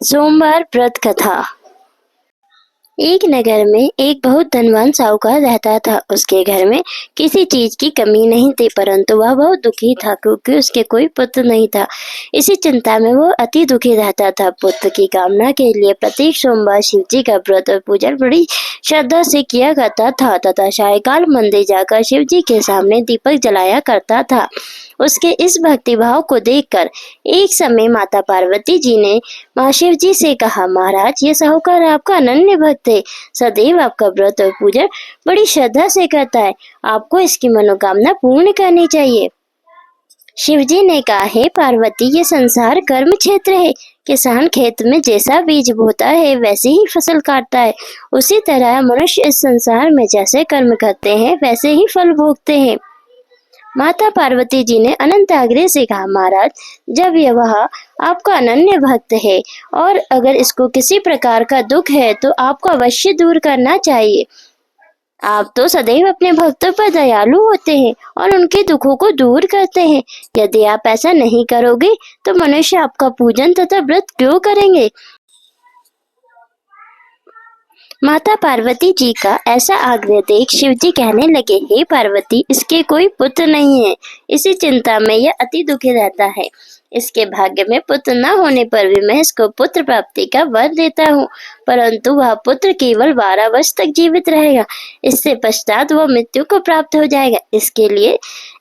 सोमवार व्रत कथा। एक नगर में एक बहुत धनवान साहूकार रहता था। उसके घर में किसी चीज की कमी नहीं थी, परंतु वह बहुत दुखी था क्योंकि उसके कोई पुत्र नहीं था। इसी चिंता में वो अति दुखी रहता था। पुत्र की कामना के लिए प्रत्येक सोमवार शिव जी का व्रत और पूजा बड़ी श्रद्धा से किया करता था तथा सायंकाल मंदिर जाकर शिव जी के सामने दीपक जलाया करता था। उसके इस भक्ति भाव को देखकर एक समय माता पार्वती जी ने महाशिव जी से कहा, महाराज, ये साहूकार आपका अनन्य भक्त है, सदैव आपका व्रत और पूजा बड़ी श्रद्धा से करता है, आपको इसकी मनोकामना पूर्ण करनी चाहिए। शिव जी ने कहा, हे पार्वती, ये संसार कर्म क्षेत्र है। किसान खेत में जैसा बीज बोता है वैसे ही फसल काटता है। उसी तरह मनुष्य इस संसार में जैसे कर्म करते हैं वैसे ही फल भोगते हैं। माता पार्वती जी ने अनंत आग्रह से कहा, महाराज, जब यह आपका अनन्य भक्त है और अगर इसको किसी प्रकार का दुख है तो आपको अवश्य दूर करना चाहिए। आप तो सदैव अपने भक्तों पर दयालु होते हैं और उनके दुखों को दूर करते हैं। यदि आप ऐसा नहीं करोगे तो मनुष्य आपका पूजन तथा व्रत क्यों करेंगे? माता पार्वती जी का ऐसा आग्रह देख शिव जी कहने लगे, हे पार्वती, इसके कोई पुत्र नहीं है। इसी चिंता में यह अति दुखी रहता है। इसके भाग्य में पुत्र न होने पर भी मैं इसको पुत्र प्राप्ति का वर देता हूँ, परंतु वह पुत्र केवल 12 वर्ष तक जीवित रहेगा। इससे पश्चात वह मृत्यु को प्राप्त हो जाएगा।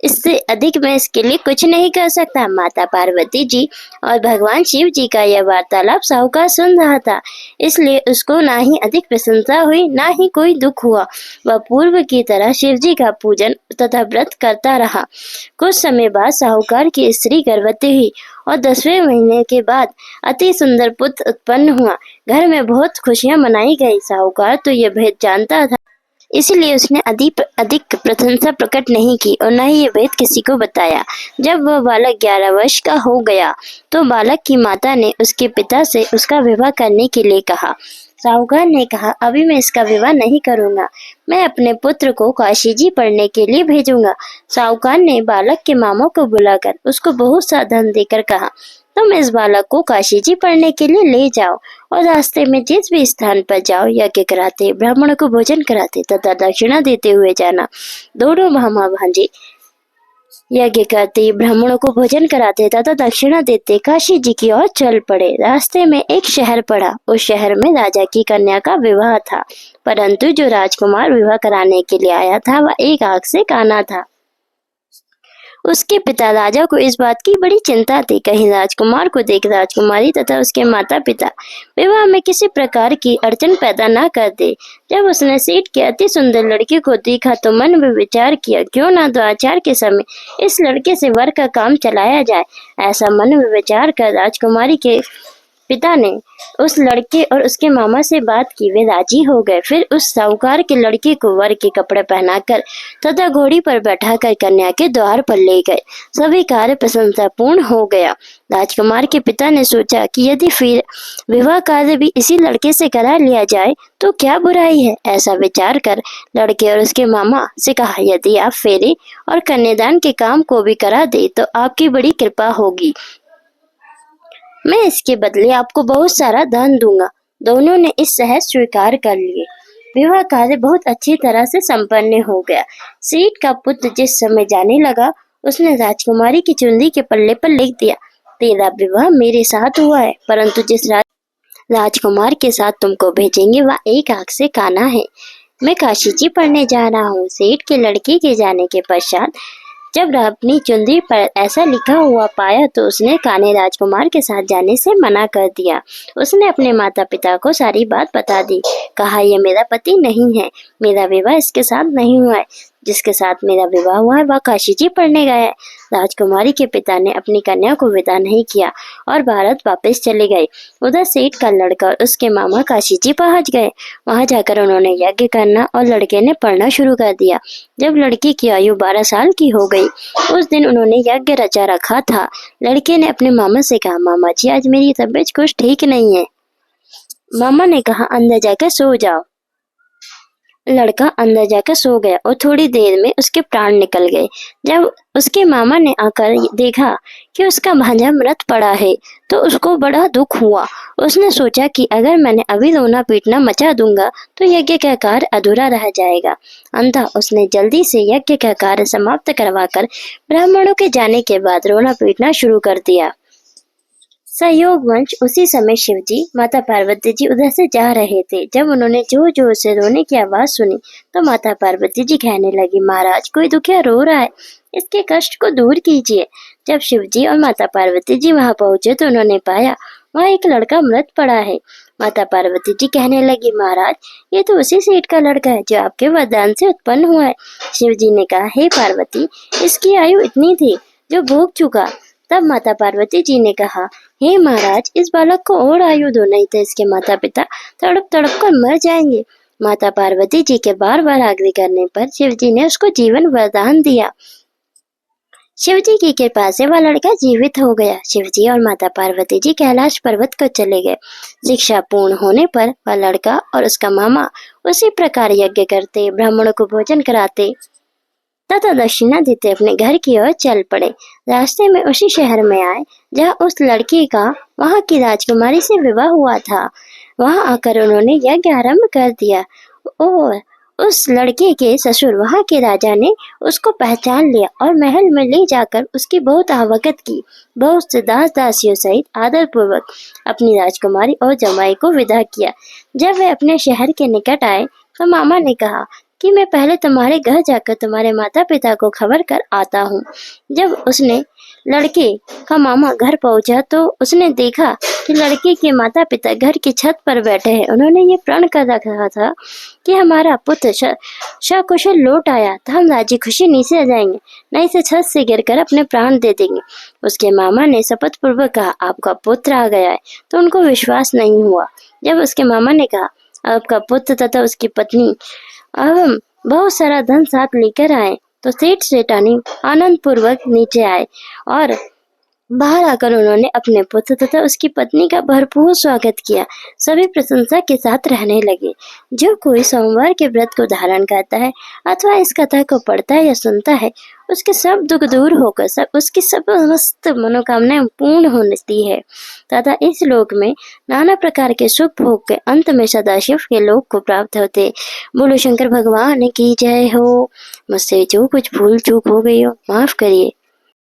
इससे अधिक मैं इसके लिए कुछ नहीं कर सकता। माता पार्वती जी और भगवान शिव जी का यह वार्तालाप साहूकार सुन रहा था, इसलिए उसको ना ही अधिक प्रशंसा हुई ना ही कोई दुख हुआ। वह पूर्व की तरह शिव जी का पूजन तथा व्रत करता रहा। कुछ समय बाद साहूकार की स्त्री गर्भवती हुई और 10वें महीने के बाद अति सुंदर पुत्र उत्पन्न हुआ। घर में बहुत खुशियां मनाई गई। साहूकार तो यह भेद जानता था, इसलिए उसने अधिक प्रशंसा प्रकट नहीं की और न ही ये भेद किसी को बताया। जब वह बालक 11 वर्ष का हो गया तो बालक की माता ने उसके पिता से उसका विवाह करने के लिए कहा। साहूकार ने कहा, अभी मैं इसका विवाह नहीं करूंगा, मैं अपने पुत्र को काशी जी पढ़ने के लिए भेजूंगा। साहूकार ने बालक के मामों को बुलाकर उसको बहुत सा धन देकर कहा, तुम इस बालक को काशी जी पढ़ने के लिए ले जाओ और रास्ते में जिस भी स्थान पर जाओ यज्ञ कराते, ब्राह्मणों को भोजन कराते तथा दक्षिणा देते हुए जाना। दोनों मामा भांजे यज्ञ करते, ब्राह्मणों को भोजन कराते तथा दक्षिणा देते काशी जी की ओर चल पड़े। रास्ते में एक शहर पड़ा। उस शहर में राजा की कन्या का विवाह था, परंतु जो राजकुमार विवाह कराने के लिए आया था वह एक आंख से काना था। उसके पिता राजा को इस बात की बड़ी चिंता थी, कहीं राजकुमार को देख राजकुमारी तथा उसके माता पिता विवाह में किसी प्रकार की अड़चन पैदा न कर दे। जब उसने सेठ के अति सुंदर लड़के को देखा तो मन में विचार किया, क्यों ना द्वाचार के समय इस लड़के से वर का काम चलाया जाए। ऐसा मन में विचार कर राजकुमारी के पिता ने उस लड़के और उसके मामा से बात की। वे राजी हो गए। फिर उस साहूकार के लड़के को वर के कपड़े पहनाकर तथा घोड़ी पर बैठाकर कन्या के द्वार पर ले गए। सभी कार्य प्रशंसापूर्ण हो गया। राजकुमार के पिता ने सोचा कि यदि फिर विवाह कार्य भी इसी लड़के से करा लिया जाए तो क्या बुराई है। ऐसा विचार कर लड़के और उसके मामा से कहा, यदि आप फेरे और कन्यादान के काम को भी करा दे तो आपकी बड़ी कृपा होगी, मैं इसके बदले आपको बहुत सारा धन दूंगा। दोनों ने इस सहज स्वीकार कर लिए। विवाह कार्य बहुत अच्छी तरह से संपन्न हो गया। सेठ का पुत्र जिस समय जाने लगा उसने राजकुमारी की चुंदी के पल्ले पर लिख दिया, तेरा विवाह मेरे साथ हुआ है, परंतु जिस राजकुमार के साथ तुमको भेजेंगे वह एक आंख से काना है। मैं काशी जी पढ़ने जा रहा हूँ। सेठ के लड़के के जाने के पश्चात जब अपनी चुंदी पर ऐसा लिखा हुआ पाया तो उसने काने राजकुमार के साथ जाने से मना कर दिया। उसने अपने माता पिता को सारी बात बता दी। कहा, यह मेरा पति नहीं है, मेरा विवाह इसके साथ नहीं हुआ है। जिसके साथ मेरा विवाह हुआ है वह काशी जी पढ़ने गया है। राजकुमारी के पिता ने अपनी कन्या को विदा नहीं किया और भारत वापस चले गए। उधर सेठ का लड़का और उसके मामा काशी जी पहुंच गए। वहां जाकर उन्होंने यज्ञ करना और लड़के ने पढ़ना शुरू कर दिया। जब लड़की की आयु 12 साल की हो गई उस दिन उन्होंने यज्ञ रचा रखा था। लड़के ने अपने मामा से कहा, मामा जी, आज मेरी तबीयत कुछ ठीक नहीं है। मामा ने कहा, अंदर जाकर सो जाओ। लड़का अंदर जाकर सो गया और थोड़ी देर में उसके प्राण निकल गए। जब उसके मामा ने आकर देखा कि उसका भांजा मृत पड़ा है तो उसको बड़ा दुख हुआ। उसने सोचा कि अगर मैंने अभी रोना पीटना मचा दूंगा तो यज्ञ का कार्य अधूरा रह जाएगा। अंततः उसने जल्दी से यज्ञ का कार्य समाप्त करवाकर ब्राह्मणों के जाने के बाद रोना पीटना शुरू कर दिया। सहयोग वंश उसी समय शिवजी माता पार्वती जी उधर से जा रहे थे। जब उन्होंने जोर जोर से रोने की आवाज सुनी तो माता पार्वती जी कहने लगी, महाराज कोई दुखिया रो रहा है, इसके कष्ट को दूर कीजिए। जब शिवजी और माता पार्वती जी वहां पहुंचे तो उन्होंने पाया वहां एक लड़का मृत पड़ा है। माता पार्वती जी कहने लगी, महाराज ये तो उसी सेठ का लड़का है जो आपके वरदान से उत्पन्न हुआ है। शिवजी ने कहा, हे पार्वती, इसकी आयु इतनी थी जो भोग चुका। तब माता पार्वती जी ने कहा, हे महाराज इस बालक को और आयु दो, नहीं तो इसके माता पिता तड़प तड़प कर मर जाएंगे। माता पार्वती जी के बार बार आग्रह करने पर शिवजी ने उसको जीवन वरदान दिया। शिवजी की कृपा से वह लड़का जीवित हो गया। शिवजी और माता पार्वती जी कैलाश पर्वत को चले गए। शिक्षा पूर्ण होने पर वह लड़का और उसका मामा उसी प्रकार यज्ञ करते, ब्राह्मणों को भोजन कराते तथा दक्षिणा देते अपने घर की ओर चल पड़े। रास्ते में उसी शहर में आए जहाँ उस लड़की का वहाँ की राजकुमारी से विवाह हुआ था। वहाँ आकर उन्होंने यज्ञ आरंभ कर दिया और उस लड़के के ससुर वहाँ के राजा ने उसको पहचान लिया और महल में ले जाकर उसकी बहुत आवागत की। बहुत से दास दासियों सहित आदर पूर्वक अपनी राजकुमारी और जमाई को विदा किया। जब वे अपने शहर के निकट आए तो मामा ने कहा कि मैं पहले तुम्हारे घर जाकर तुम्हारे माता पिता को खबर कर आता हूँ। जब उसने लड़के का मामा घर पहुंचा तो उसने देखा कि लड़के के माता पिता घर की छत पर बैठे हैं। उन्होंने ये प्रण कर रखा था कि हमारा पुत्र सकुशल लौट आया तो हम राजी खुशी नीचे आ जाएंगे, नहीं तो छत से गिरकर अपने प्राण दे देंगे। उसके मामा ने शपथ पूर्वक कहा, आपका पुत्र आ गया है, तो उनको विश्वास नहीं हुआ। जब उसके मामा ने कहा, आपका पुत्र तथा उसकी पत्नी अब बहुत सारा धन साथ लेकर आए, तो सेठ सेठानी आनंद पूर्वक नीचे आए और बाहर आकर उन्होंने अपने पुत्र तथा उसकी पत्नी का भरपूर स्वागत किया। सभी प्रशंसा के साथ रहने लगे। जो कोई सोमवार के व्रत को धारण करता है अथवा इस कथा को पढ़ता है या सुनता है, उसके सब दुख दूर होकर उसकी समस्त मनोकामनाएं पूर्ण होती है तथा इस लोक में नाना प्रकार के सुख भोग के अंत में सदाशिव के लोक को प्राप्त होते। बोलो शंकर भगवान की जय हो। मुझसे जो कुछ भूल चूक हो गई हो माफ करिए।